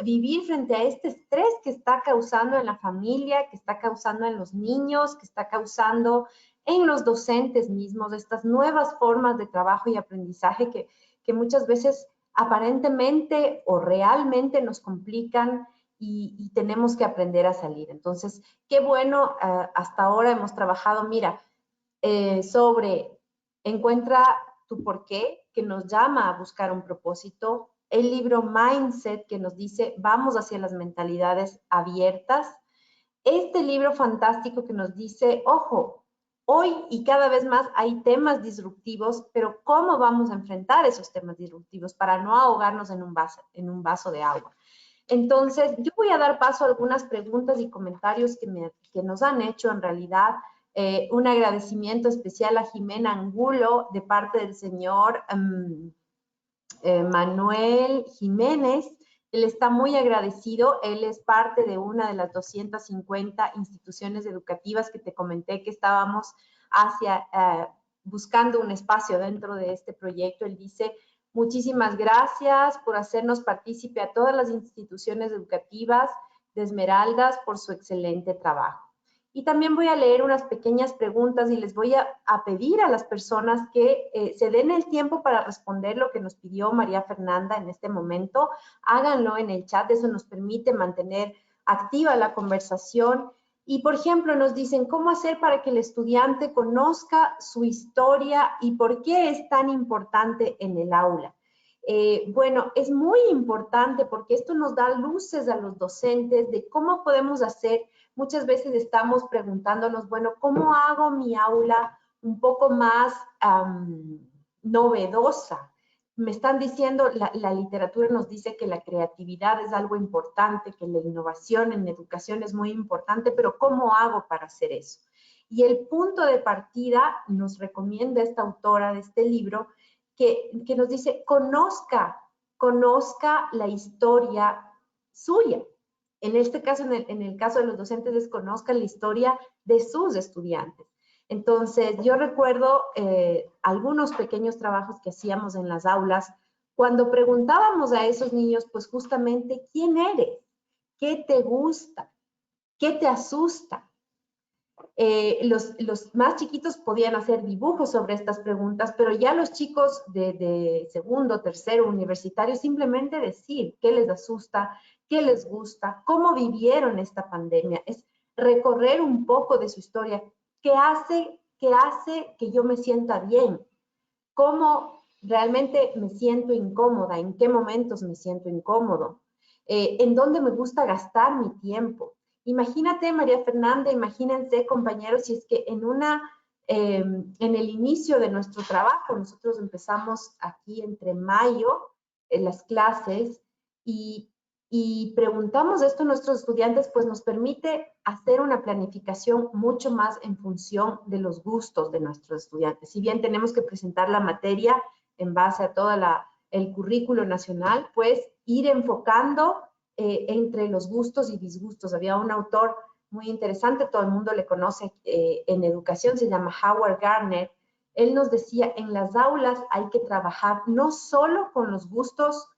vivir frente a este estrés que está causando en la familia, que está causando en los niños, que está causando en los docentes mismos, estas nuevas formas de trabajo y aprendizaje que muchas veces aparentemente o realmente nos complican y tenemos que aprender a salir. Entonces, qué bueno, hasta ahora hemos trabajado, mira, sobre encuentra tu porqué, que nos llama a buscar un propósito, el libro Mindset, que nos dice, vamos hacia las mentalidades abiertas. Este libro fantástico que nos dice, ojo, hoy y cada vez más hay temas disruptivos, pero ¿cómo vamos a enfrentar esos temas disruptivos para no ahogarnos en un vaso de agua? Entonces, yo voy a dar paso a algunas preguntas y comentarios que nos han hecho en realidad. Un agradecimiento especial a Jimena Angulo de parte del señor Manuel Jiménez. Él está muy agradecido. Él es parte de una de las 250 instituciones educativas que te comenté que estábamos buscando un espacio dentro de este proyecto. Él dice, muchísimas gracias por hacernos partícipe a todas las instituciones educativas de Esmeraldas por su excelente trabajo. Y también voy a leer unas pequeñas preguntas y les voy a pedir a las personas que se den el tiempo para responder lo que nos pidió María Fernanda en este momento. Háganlo en el chat, eso nos permite mantener activa la conversación. Y, por ejemplo, nos dicen cómo hacer para que el estudiante conozca su historia y por qué es tan importante en el aula. Bueno, es muy importante porque esto nos da luces a los docentes de cómo podemos hacer. Muchas veces estamos preguntándonos, bueno, ¿cómo hago mi aula un poco más novedosa? Me están diciendo, la literatura nos dice que la creatividad es algo importante, que la innovación en educación es muy importante, pero ¿cómo hago para hacer eso? Y el punto de partida nos recomienda esta autora de este libro que nos dice, conozca la historia suya. En este caso, en el caso de los docentes, es conozcan la historia de sus estudiantes. Entonces, yo recuerdo algunos pequeños trabajos que hacíamos en las aulas, cuando preguntábamos a esos niños, pues justamente, ¿quién eres? ¿Qué te gusta? ¿Qué te asusta? Los más chiquitos podían hacer dibujos sobre estas preguntas, pero ya los chicos de segundo, tercero, universitario, simplemente decir qué les asusta, qué les gusta, cómo vivieron esta pandemia, es recorrer un poco de su historia, qué hace que yo me sienta bien, cómo realmente me siento incómoda, en qué momentos me siento incómodo, en dónde me gusta gastar mi tiempo. Imagínate, María Fernanda, imagínense, compañeros, si es que en el inicio de nuestro trabajo, nosotros empezamos aquí entre mayo en las clases y preguntamos esto a nuestros estudiantes, pues nos permite hacer una planificación mucho más en función de los gustos de nuestros estudiantes. Si bien tenemos que presentar la materia en base a todo el currículo nacional, pues ir enfocando entre los gustos y disgustos. Había un autor muy interesante, todo el mundo le conoce en educación, se llama Howard Gardner. Él nos decía, en las aulas hay que trabajar no solo con los gustos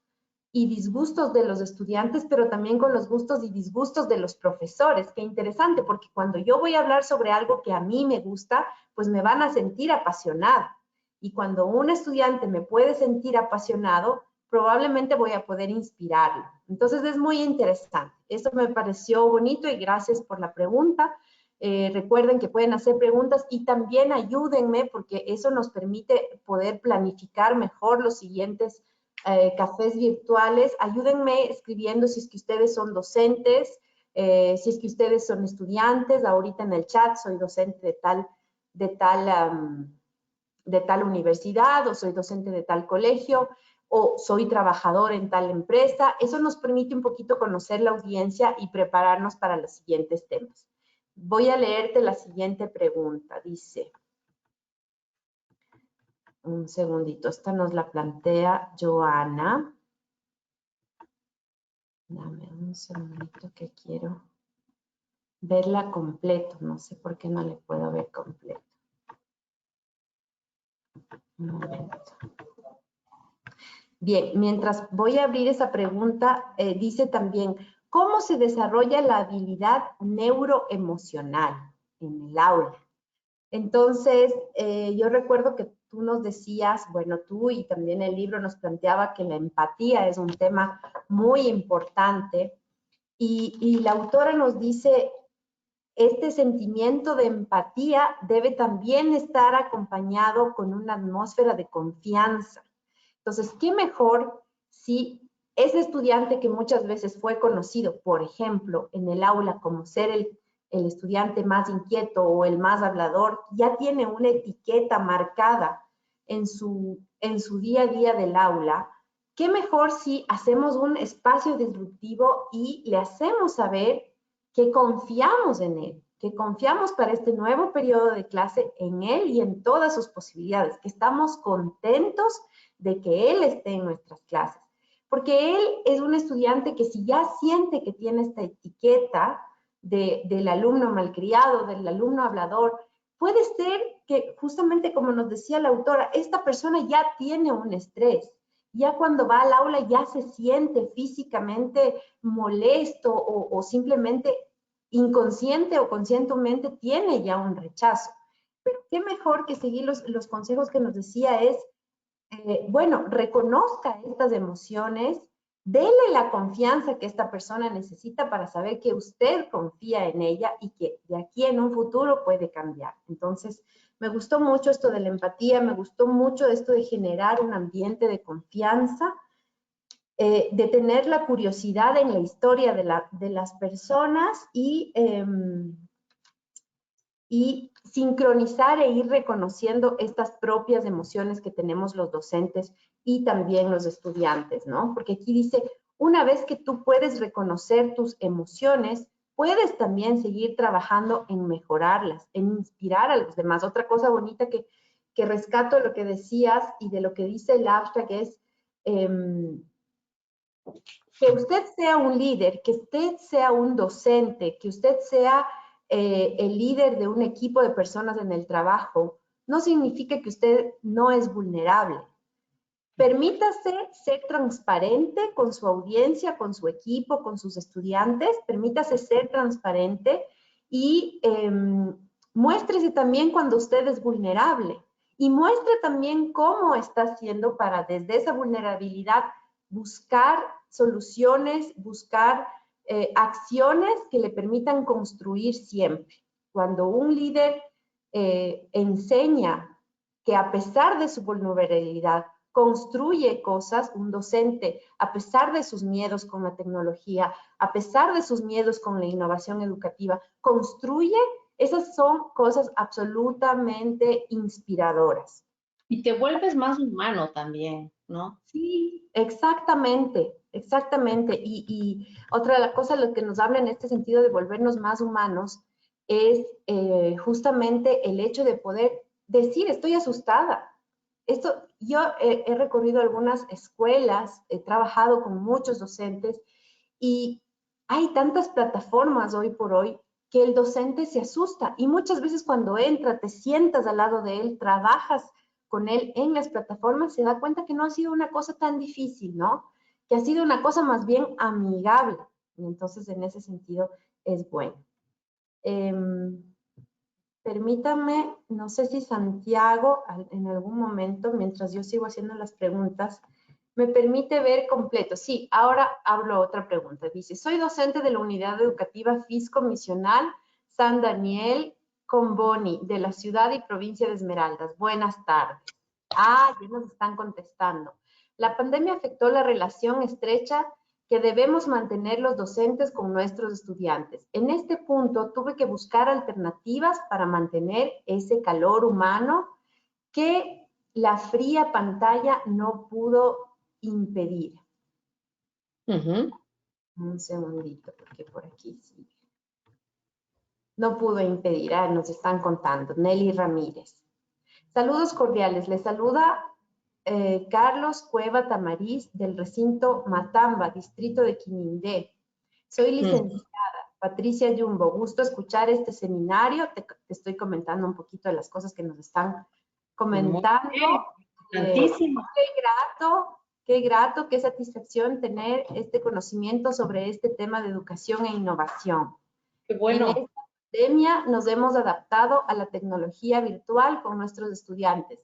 y disgustos de los estudiantes, pero también con los gustos y disgustos de los profesores. Qué interesante, porque cuando yo voy a hablar sobre algo que a mí me gusta, pues me van a sentir apasionado. Y cuando un estudiante me puede sentir apasionado, probablemente voy a poder inspirarlo. Entonces es muy interesante. Eso me pareció bonito y gracias por la pregunta. Recuerden que pueden hacer preguntas y también ayúdenme porque eso nos permite poder planificar mejor los siguientes cafés virtuales. Ayúdenme escribiendo si es que ustedes son docentes, si es que ustedes son estudiantes. Ahorita en el chat soy docente de tal universidad o soy docente de tal colegio o soy trabajador en tal empresa. Eso nos permite un poquito conocer la audiencia y prepararnos para los siguientes temas. Voy a leerte la siguiente pregunta. Dice, un segundito, esta nos la plantea Joana. Dame un segundito que quiero verla completo. No sé por qué no le puedo ver completo. Un momento. Bien, mientras voy a abrir esa pregunta, dice también, ¿cómo se desarrolla la habilidad neuroemocional en el aula? Entonces, yo recuerdo que tú nos decías, bueno, tú y también el libro nos planteaba que la empatía es un tema muy importante y la autora nos dice, este sentimiento de empatía debe también estar acompañado con una atmósfera de confianza. Entonces, ¿qué mejor si ese estudiante que muchas veces fue conocido, por ejemplo, en el aula como ser el estudiante más inquieto o el más hablador, ya tiene una etiqueta marcada en su día a día del aula. ¿Qué mejor si hacemos un espacio disruptivo y le hacemos saber que confiamos en él, que confiamos para este nuevo periodo de clase en él y en todas sus posibilidades, que estamos contentos de que él esté en nuestras clases? Porque él es un estudiante que si ya siente que tiene esta etiqueta del alumno malcriado, del alumno hablador, puede ser que justamente como nos decía la autora, esta persona ya tiene un estrés. Ya cuando va al aula ya se siente físicamente molesto o simplemente inconsciente o conscientemente tiene ya un rechazo. Pero qué mejor que seguir los consejos que nos decía es, bueno, reconozca estas emociones, dele la confianza que esta persona necesita para saber que usted confía en ella y que de aquí en un futuro puede cambiar. Entonces, me gustó mucho esto de la empatía, me gustó mucho esto de generar un ambiente de confianza, de tener la curiosidad en la historia de las personas y sincronizar e ir reconociendo estas propias emociones que tenemos los docentes y también los estudiantes, ¿no? Porque aquí dice, una vez que tú puedes reconocer tus emociones, puedes también seguir trabajando en mejorarlas, en inspirar a los demás. Otra cosa bonita que rescato de lo que decías y de lo que dice el abstract es que usted sea un líder, que usted sea un docente, que usted sea el líder de un equipo de personas en el trabajo, no significa que usted no es vulnerable. Permítase ser transparente con su audiencia, con su equipo, con sus estudiantes, permítase ser transparente y muéstrese también cuando usted es vulnerable y muestre también cómo está haciendo para desde esa vulnerabilidad buscar soluciones, buscar acciones que le permitan construir siempre. Cuando un líder enseña que a pesar de su vulnerabilidad, construye cosas, un docente, a pesar de sus miedos con la tecnología, a pesar de sus miedos con la innovación educativa, construye, esas son cosas absolutamente inspiradoras. Y te vuelves más humano también, ¿no? Sí, exactamente, exactamente. Y otra de las cosas lo que nos habla en este sentido de volvernos más humanos es justamente el hecho de poder decir, estoy asustada. Esto, yo he recorrido algunas escuelas, he trabajado con muchos docentes y hay tantas plataformas hoy por hoy que el docente se asusta y muchas veces cuando entra, te sientas al lado de él, trabajas con él en las plataformas, se da cuenta que no ha sido una cosa tan difícil, ¿no? Que ha sido una cosa más bien amigable. Y entonces, en ese sentido, es bueno. Permítame, no sé si Santiago en algún momento, mientras yo sigo haciendo las preguntas, me permite ver completo. Sí, ahora hablo otra pregunta. Dice, soy docente de la Unidad Educativa Fisco Misional San Daniel Comboni, de la ciudad y provincia de Esmeraldas. Buenas tardes. Ah, ya nos están contestando. La pandemia afectó la relación estrecha que debemos mantener los docentes con nuestros estudiantes. En este punto tuve que buscar alternativas para mantener ese calor humano que la fría pantalla no pudo impedir. Un segundito, porque por aquí sigue. No pudo impedir, nos están contando. Nelly Ramírez. Saludos cordiales, les saluda Carlos Cueva Tamariz del recinto Matamba, distrito de Quinindé. Soy licenciada, Patricia Yumbo. Gusto escuchar este seminario. Te estoy comentando un poquito de las cosas que nos están comentando. Qué grato, qué satisfacción tener este conocimiento sobre este tema de educación e innovación. Qué bueno. En esta pandemia nos hemos adaptado a la tecnología virtual con nuestros estudiantes,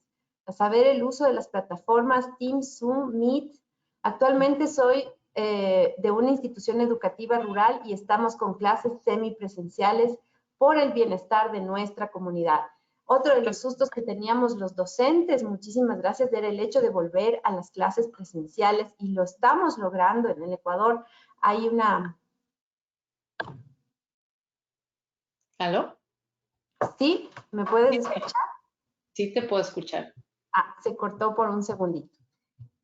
a saber el uso de las plataformas Teams, Zoom, Meet. Actualmente soy de una institución educativa rural y estamos con clases semipresenciales por el bienestar de nuestra comunidad. Otro de los sustos que teníamos los docentes, muchísimas gracias, era el hecho de volver a las clases presenciales y lo estamos logrando en el Ecuador. Hay una... ¿Aló? ¿Sí? ¿Me puedes escuchar? Sí, te puedo escuchar. Ah, se cortó por un segundito.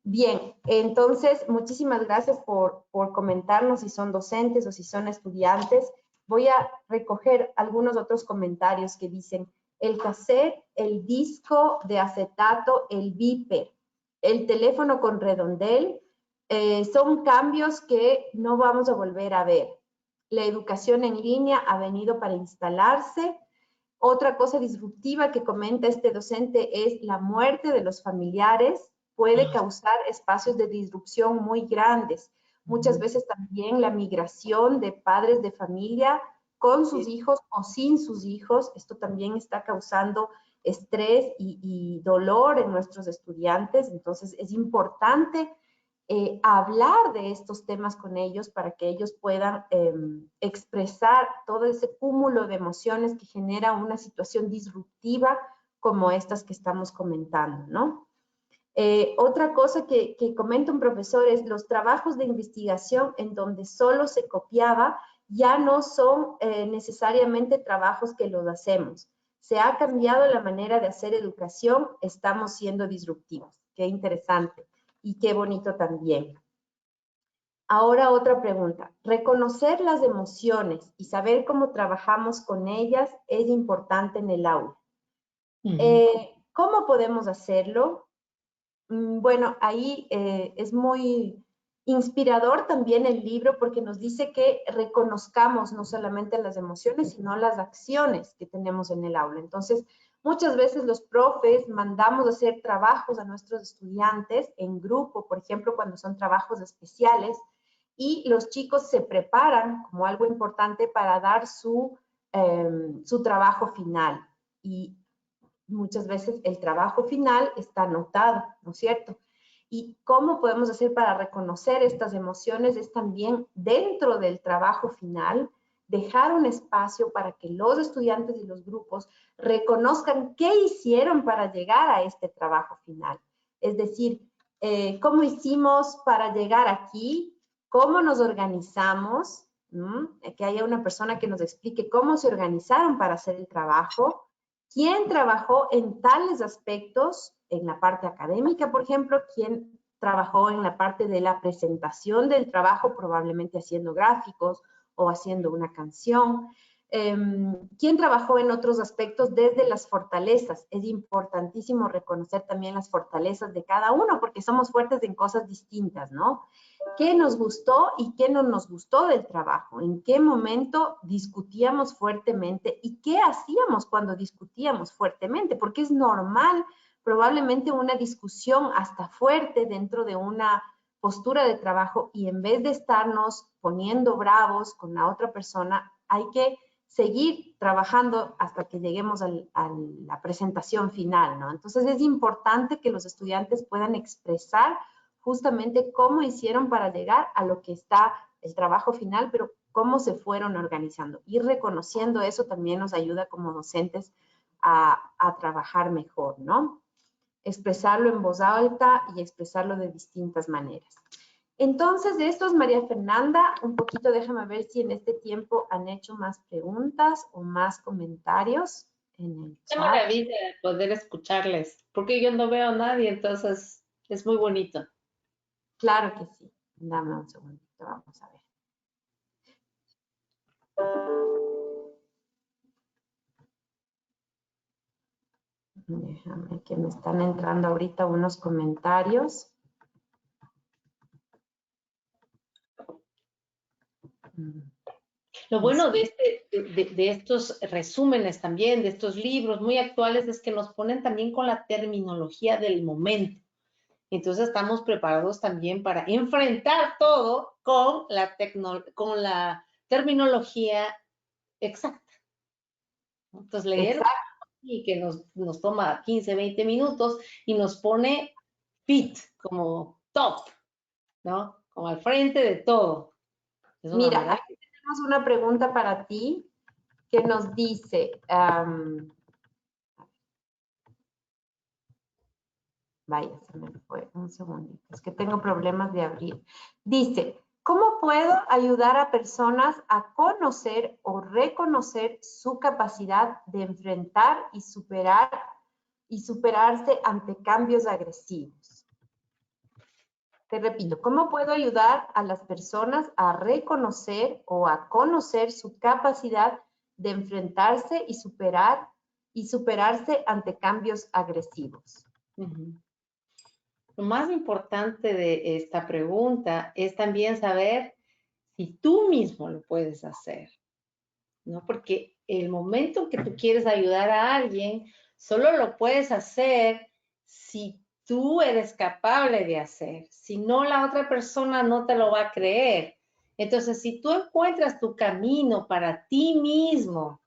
Bien, entonces, muchísimas gracias por comentarnos si son docentes o si son estudiantes. Voy a recoger algunos otros comentarios que dicen el cassette, el disco de acetato, el beeper, el teléfono con redondel, son cambios que no vamos a volver a ver. La educación en línea ha venido para instalarse. Otra cosa disruptiva que comenta este docente es la muerte de los familiares puede causar espacios de disrupción muy grandes. Muchas veces también la migración de padres de familia con sus hijos o sin sus hijos, esto también está causando estrés y dolor en nuestros estudiantes, entonces es importante hablar de estos temas con ellos para que ellos puedan expresar todo ese cúmulo de emociones que genera una situación disruptiva como estas que estamos comentando, ¿no? Otra cosa que comenta un profesor es los trabajos de investigación en donde solo se copiaba ya no son necesariamente trabajos que los hacemos. Se ha cambiado la manera de hacer educación, estamos siendo disruptivos. Qué interesante y qué bonito también. Ahora otra pregunta. Reconocer las emociones y saber cómo trabajamos con ellas es importante en el aula. ¿Cómo podemos hacerlo? Bueno, ahí es muy inspirador también el libro porque nos dice que reconozcamos no solamente las emociones, sino las acciones que tenemos en el aula. Entonces, muchas veces los profes mandamos a hacer trabajos a nuestros estudiantes en grupo, por ejemplo, cuando son trabajos especiales, y los chicos se preparan como algo importante para dar su trabajo final. Y muchas veces el trabajo final está anotado, ¿no es cierto? Y cómo podemos hacer para reconocer estas emociones es también dentro del trabajo final, dejar un espacio para que los estudiantes y los grupos reconozcan qué hicieron para llegar a este trabajo final. Es decir, cómo hicimos para llegar aquí, cómo nos organizamos, que haya una persona que nos explique cómo se organizaron para hacer el trabajo, quién trabajó en tales aspectos, en la parte académica, por ejemplo, quién trabajó en la parte de la presentación del trabajo, probablemente haciendo gráficos o haciendo una canción. ¿Quién trabajó en otros aspectos desde las fortalezas? Es importantísimo reconocer también las fortalezas de cada uno, porque somos fuertes en cosas distintas, ¿no? ¿Qué nos gustó y qué no nos gustó del trabajo? ¿En qué momento discutíamos fuertemente? ¿Y qué hacíamos cuando discutíamos fuertemente? Porque es normal, probablemente una discusión hasta fuerte dentro de una postura de trabajo y en vez de estarnos poniendo bravos con la otra persona, hay que seguir trabajando hasta que lleguemos a la presentación final, ¿no? Entonces es importante que los estudiantes puedan expresar justamente cómo hicieron para llegar a lo que está el trabajo final, pero cómo se fueron organizando. Ir reconociendo eso también nos ayuda como docentes a trabajar mejor, ¿no? Expresarlo en voz alta y expresarlo de distintas maneras. Entonces, de estos, María Fernanda, un poquito déjame ver si en este tiempo han hecho más preguntas o más comentarios en el chat. Qué maravilla poder escucharles, porque yo no veo a nadie, entonces es muy bonito. Claro que sí. Dame un segundito, vamos a ver. Déjame que me están entrando ahorita unos comentarios. Lo bueno de estos resúmenes también, de estos libros muy actuales, es que nos ponen también con la terminología del momento. Entonces estamos preparados también para enfrentar todo con la terminología exacta. Entonces leer y que nos toma 15, 20 minutos y nos pone fit, como top, ¿no? Como al frente de todo. Es una Mira, maravilla. aquí tenemos una pregunta para ti que nos dice, Vaya, se me fue un segundito. Es que tengo problemas de abrir. Dice, ¿cómo puedo ayudar a personas a conocer o reconocer su capacidad de enfrentar y superarse ante cambios agresivos? Te repito, ¿cómo puedo ayudar a las personas a reconocer o a conocer su capacidad de enfrentarse y superarse ante cambios agresivos? Lo más importante de esta pregunta es también saber si tú mismo lo puedes hacer, ¿no? Porque el momento en que tú quieres ayudar a alguien, solo lo puedes hacer si tú eres capaz de hacer. Si no, la otra persona no te lo va a creer. Entonces, si tú encuentras tu camino para ti mismo,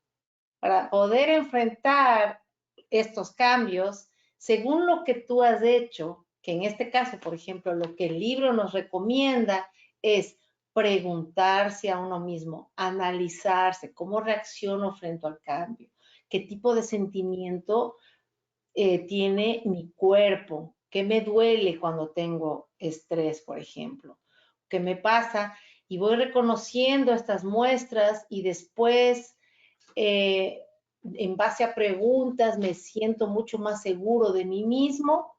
para poder enfrentar estos cambios, según lo que tú has hecho, que en este caso, por ejemplo, lo que el libro nos recomienda es preguntarse a uno mismo, analizarse, cómo reacciono frente al cambio, qué tipo de sentimiento tiene mi cuerpo, qué me duele cuando tengo estrés, por ejemplo, qué me pasa, y voy reconociendo estas muestras y después, en base a preguntas, me siento mucho más seguro de mí mismo,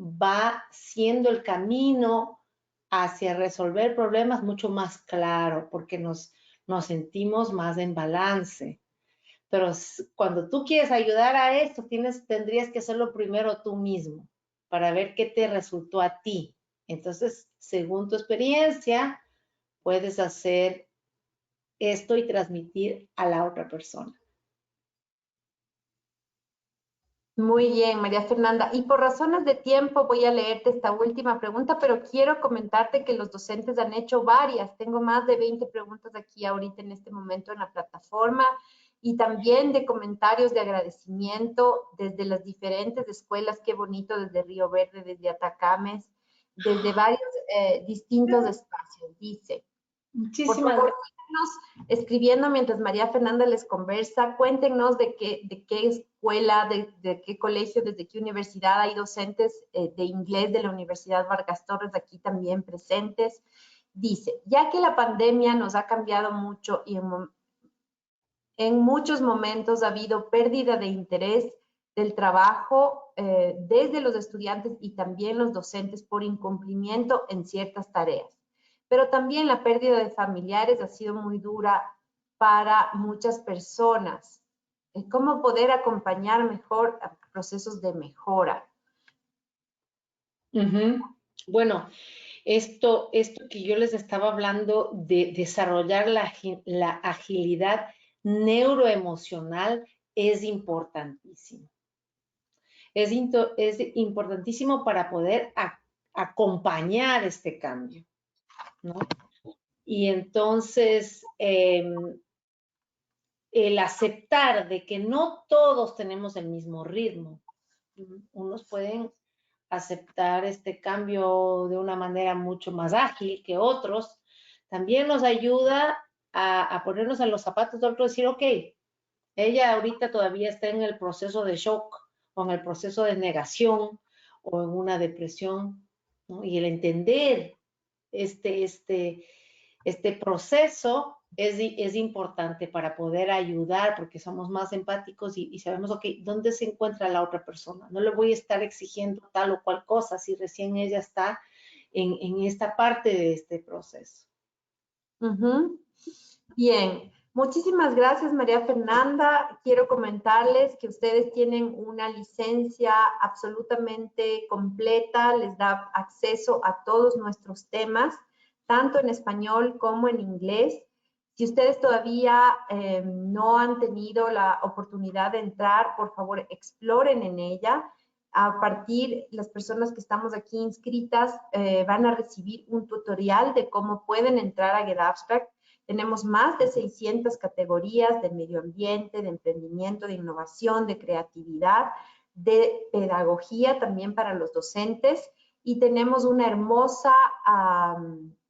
va siendo el camino hacia resolver problemas mucho más claro, porque nos sentimos más en balance. Pero cuando tú quieres ayudar a esto, tendrías que hacerlo primero tú mismo para ver qué te resultó a ti. Entonces, según tu experiencia, puedes hacer esto y transmitir a la otra persona. Muy bien, María Fernanda. Y por razones de tiempo voy a leerte esta última pregunta, pero quiero comentarte que los docentes han hecho varias. Tengo más de 20 preguntas aquí ahorita en este momento en la plataforma y también de comentarios de agradecimiento desde las diferentes escuelas. Qué bonito, desde Río Verde, desde Atacames, desde varios distintos espacios. Dice, Muchísimas gracias. Escribiendo mientras María Fernanda les conversa, cuéntenos de qué escuela, de qué colegio, desde qué universidad. Hay docentes de inglés de la Universidad Vargas Torres aquí también presentes. Dice, ya que la pandemia nos ha cambiado mucho y en muchos momentos ha habido pérdida de interés del trabajo desde los estudiantes y también los docentes por incumplimiento en ciertas tareas. Pero también la pérdida de familiares ha sido muy dura para muchas personas. ¿Cómo poder acompañar mejor a procesos de mejora? Bueno, esto que yo les estaba hablando de desarrollar la agilidad neuroemocional es importantísimo. Es importantísimo para poder acompañar este cambio, ¿no? Y entonces, el aceptar de que no todos tenemos el mismo ritmo. Unos pueden aceptar este cambio de una manera mucho más ágil que otros. También nos ayuda a ponernos en los zapatos de otro y decir, ok, ella ahorita todavía está en el proceso de shock o en el proceso de negación o en una depresión, ¿no? Y el entender este proceso es importante para poder ayudar porque somos más empáticos y sabemos, ok, ¿dónde se encuentra la otra persona? No le voy a estar exigiendo tal o cual cosa si recién ella está en esta parte de este proceso. Bien, muchísimas gracias, María Fernanda. Quiero comentarles que ustedes tienen una licencia absolutamente completa, les da acceso a todos nuestros temas, tanto en español como en inglés. Si ustedes todavía no han tenido la oportunidad de entrar, por favor, exploren en ella. A partir, las personas que estamos aquí inscritas van a recibir un tutorial de cómo pueden entrar a Get Abstract. Tenemos más de 600 categorías de medio ambiente, de emprendimiento, de innovación, de creatividad, de pedagogía también para los docentes y tenemos una hermosa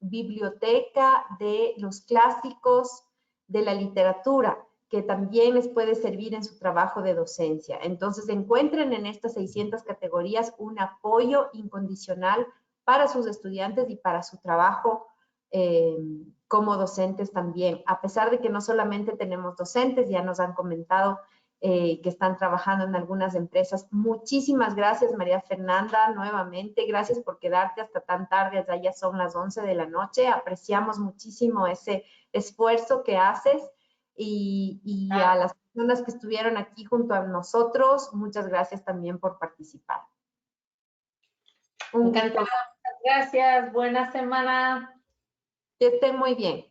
biblioteca de los clásicos de la literatura. que también les puede servir en su trabajo de docencia. Entonces, encuentren en estas 600 categorías un apoyo incondicional para sus estudiantes y para su trabajo como docentes también. A pesar de que no solamente tenemos docentes, ya nos han comentado que están trabajando en algunas empresas. Muchísimas gracias, María Fernanda, nuevamente. Gracias por quedarte hasta tan tarde, ya son las 11 de la noche. Apreciamos muchísimo ese esfuerzo que haces y a las personas que estuvieron aquí junto a nosotros, muchas gracias también por participar. Encantada, muchas gracias. Buena semana. Que estén muy bien.